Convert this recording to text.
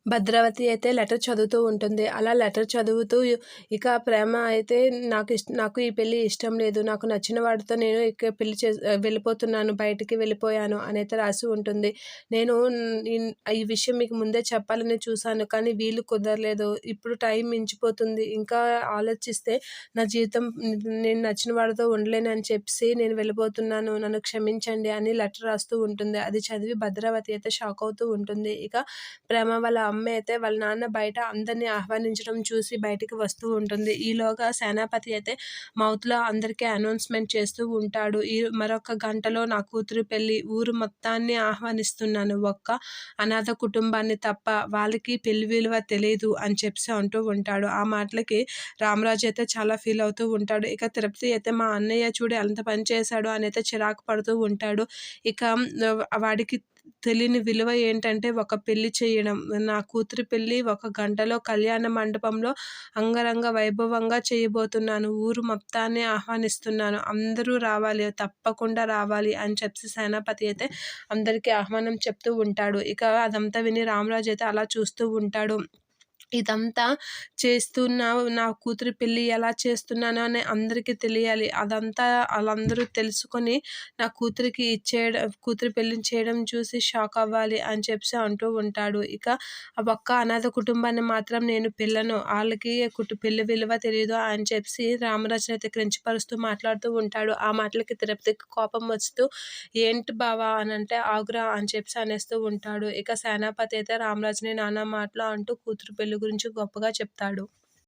భద్రావతి అయితే లెటర్ చదువుతూ ఉంటుంది. అలా లెటర్ చదువుతూ ఇక ప్రేమ అయితే నాకు ఈ పెళ్లి ఇష్టం లేదు. నాకు నచ్చిన వాడితో నేను ఇక వెళ్ళిపోతున్నాను. బయటికి వెళ్ళిపోయాను అనైతే రాసి ఉంటుంది. నేను ఈ విషయం మీకు ముందే చెప్పాలని చూసాను. కానీ వీలు కుదరలేదు. ఇప్పుడు టైం మించిపోతుంది. ఇంకా ఆలోచిస్తే నా జీవితం నేను నచ్చిన వాడితో ఉండలేనని చెప్పేసి నేను వెళ్ళిపోతున్నాను. నన్ను క్షమించండి అని లెటర్ రాస్తూ ఉంటుంది. అది చదివి భద్రావతి అయితే షాక్ అవుతూ ఉంటుంది. ఇక ప్రేమ వాళ్ళ అమ్మ అయితే వాళ్ళ నాన్న బయట అందరిని ఆహ్వానించడం చూసి బయటికి వస్తూ ఉంటుంది. ఈలోగా సేనాపతి అయితే మౌత్‌లో అందరికీ అనౌన్స్‌మెంట్ చేస్తూ ఉంటాడు. మరొక గంటలో నా కూతురు పెళ్లి. ఊరు మొత్తాన్ని ఆహ్వానిస్తున్నాను. ఒక్క అనాథ కుటుంబాన్ని తప్ప. వాళ్ళకి పెళ్లి విలువ తెలీదు అని చెప్పేసి అంటూ ఉంటాడు. ఆ మాటలకి రామరాజు అయితే చాలా ఫీల్ అవుతూ ఉంటాడు. ఇక తిరుపతి అయితే మా అన్నయ్య చూడు ఎంత పని చేశాడో అని అయితే చిరాకు పడుతూ ఉంటాడు. ఇక వాడికి తెలియని విలువ ఏంటంటే ఒక పెళ్లి చేయడం. నా కూతురి పెళ్లి ఒక గంటలో కళ్యాణ మండపంలో అంగరంగ వైభవంగా చేయబోతున్నాను. ఊరు మొత్తాన్ని ఆహ్వానిస్తున్నాను. అందరూ రావాలి, తప్పకుండా రావాలి అని చెప్పి సేనాపతి అయితే అందరికీ ఆహ్వానం చెప్తూ ఉంటాడు. ఇక అదంతా విని రామరాజు అయితే అలా చూస్తూ ఉంటాడు. ఇదంతా చేస్తున్నావు, నా కూతురి పెళ్లి ఎలా చేస్తున్నాను అని అందరికీ తెలియాలి. అదంతా ఆళ్ళందరూ తెలుసుకొని నా కూతురి పెళ్లిని చేయడం చూసి షాక్ అవ్వాలి అని చెప్పేసి అంటూ ఉంటాడు. ఇక ఆ ఒక్క అనాథ కుటుంబాన్ని మాత్రం నేను పిల్లను. ఆళ్ళకి పెళ్లి విలువ తెలీదు అని చెప్పేసి రామరాజుని అయితే కించపరుస్తూ మాట్లాడుతూ ఉంటాడు. ఆ మాటలకి తిరుపతికి కోపం వస్తూ ఏంటి బావా అనంటే ఆగురా అని చెప్పేసి అనేస్తూ ఉంటాడు. ఇక సేనాపతి అయితే రామరాజుని నానా మాటలు అంటూ కూతురు పెళ్లి గురించి గొప్పగా చెప్తాడు.